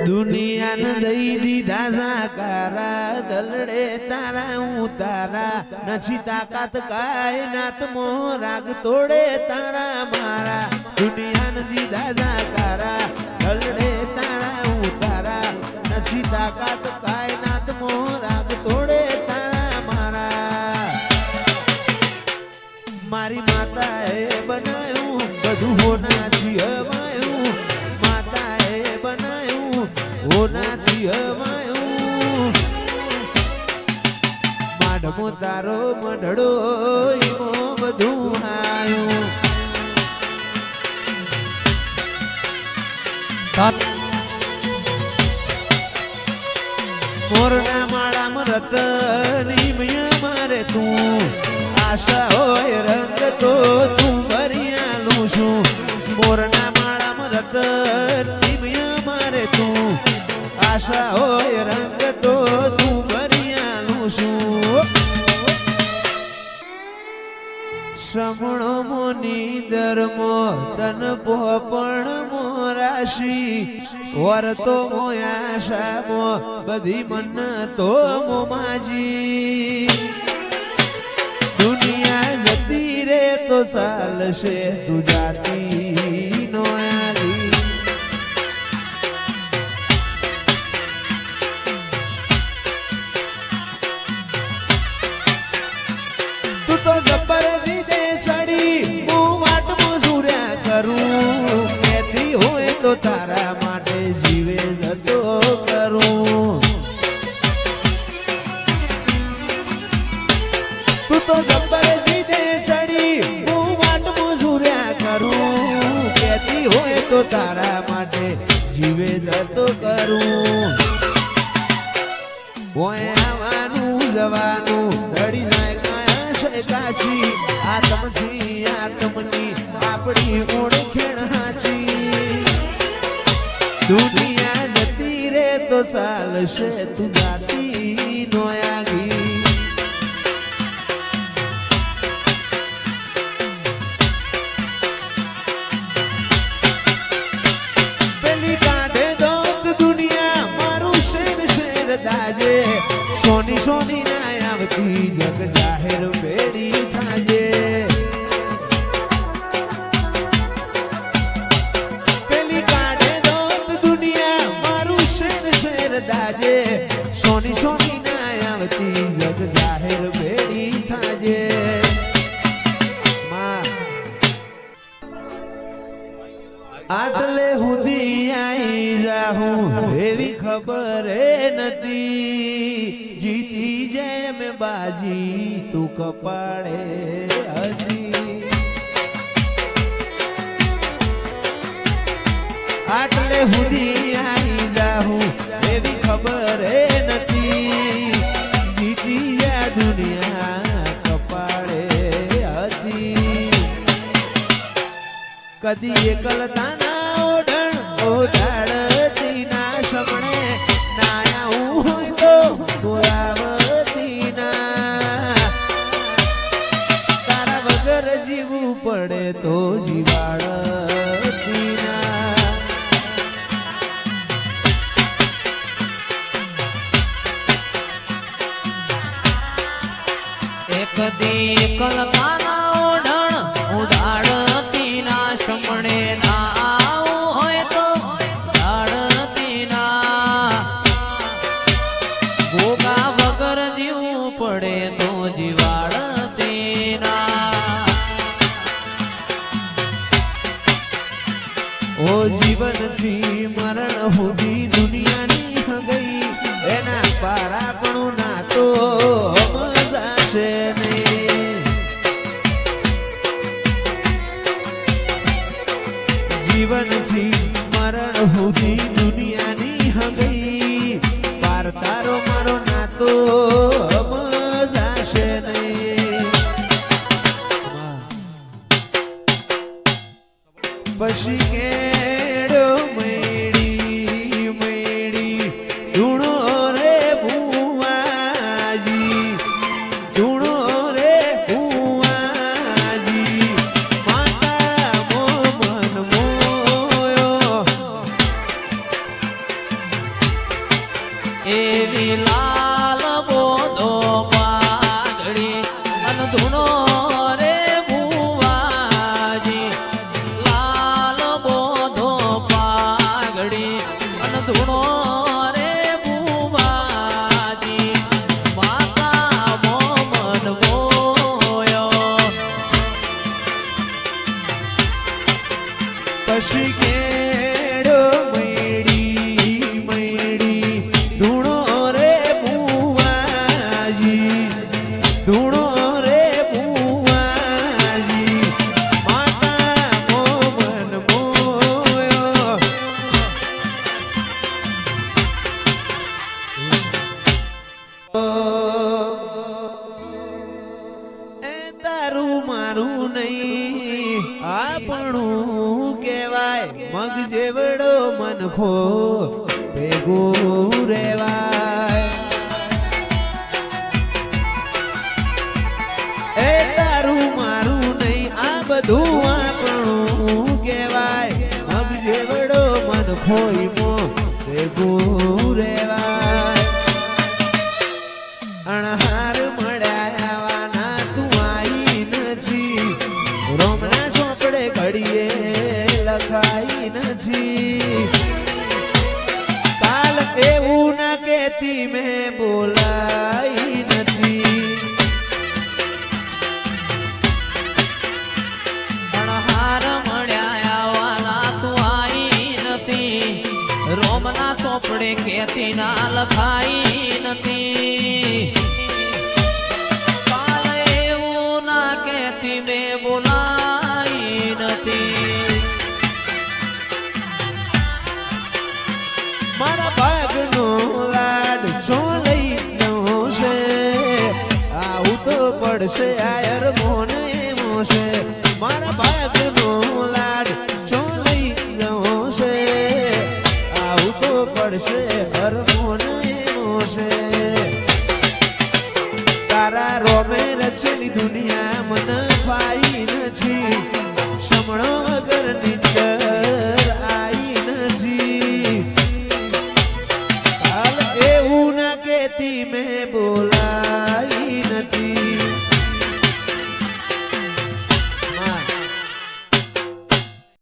दुनिया न दई दीधा साकारा दलड़े तारा उतारा नछी ताकत कायनात मो राग तोड़े तारा मारा दुनिया न दीधा साकारा दलड़े तारा उतारा नछी ताकत कायनात मो राग तोड़े तारा मारा मारी माता ए बनायू बधु होना छियमायू माता ए बनायू होना छियमायू माढमो तारो मढड़ो ईमो बधु आयू मोरना माड़ा मरत नीमया मारे तू आशा होय रंग तो तू भरियालू छू मोरना माड़ा मरत नीमया मारे तू आशा होय रंग तो तू भरियालू छू श्रमणो मोनी धर्मो तन पोपण मोराशी वरतो मोयाशा मो बधी मन तो मो माजी दुनिया जती रे तो चालशे तू जाती नो आली तू तो जबर जीते चढ़ी मु वाट मजूर्या करूं कहती होए तो तारा माटे जीवे जतो करूं तू तो जबर जीते चढ़ी मु वाट मजूर्या करूं कहती होए तो तारा माटे जीवे जतो करूं ओए आवानू जवानू धड़ी जाए काची आत्मथी आत्मनी आपड़ी ओळखेण हाची दुनिया जती रे तो चालशे तू जाती नो आगी पेली काढे दोत दुनिया मारू शेर शेर दाजे सोनी सोनी ना आवती जग जाहिर बेड़ी थाजे पेली काढे दोत दुनिया मारू शेर शेर दाजे सोनी सोनी ना आवती जग जाहिर बेड़ी थाजे मां आटले हुदी आई जाहूं एवी खबर नती जीती जय में बाजी तू कपाड़े हदी आटले हुदी आई जाहूं एवी खबर नती जीती या दुनिया कपाड़े हदी कदी एकलता ना ओढण ओढाड़ती ना शमणे नाया होय तो बोलावती ना तारा वगर जीवू पड़े तो जीवाड़ती ना एक दी कलकाना ओढण उडाड़ती ना शमणे ना आऊ होय तो डाड़ती ना गोगा वगर जीवू पड़े तो जीवाड़ती ना ओ जीवन थी मरण हुदी दुनिया नी गई एना पारा पणु ना तो मजाशे नहीं जीवन थी मरण हुदी दुनिया नी गई पार तारो मारो ना तो मजाशे नहीं पशी केड़ो मेड़ी मेड़ी धूणो रे बुआजी धूणो रे बुआजी माता मो કશી કેડો મૈડી મૈડી ધૂણો રે બુવાજી ધૂણો રે બુવાજી માતા મોમન મોયો એ તારું મારું નહીં આપણું કેવાય મગ જેવડો મનખો ભેગું રેવાય એ તારું મારું નહીં આ બધું આપણું કેવાય મગ જેવડો મનખો ઈમો ભેગું રેવાય અણહાર મળ્યા આવાના તું આઈ નથી રોમના ચોપડે ઘડીએ લખાઈ નથી કાલ એવું ના કેતી મેં બોલાઈ નથી અણહાર મળ્યા આવાના તું આઈ નથી રોમના ચોપડે કેતી ના લખાઈ નથી કાલ એવું ના કેતી મેં બોલાઈ નથી મારા ભાગનો લાડ શું લઈ ગયો છે આવું તો પડશે આયર મોન એમો છે મારા ભાગનો લાડ શું લઈ ગયો છે આવું તો પડશે હર મોન એમો છે તારા રોમે રચેલી દુનિયા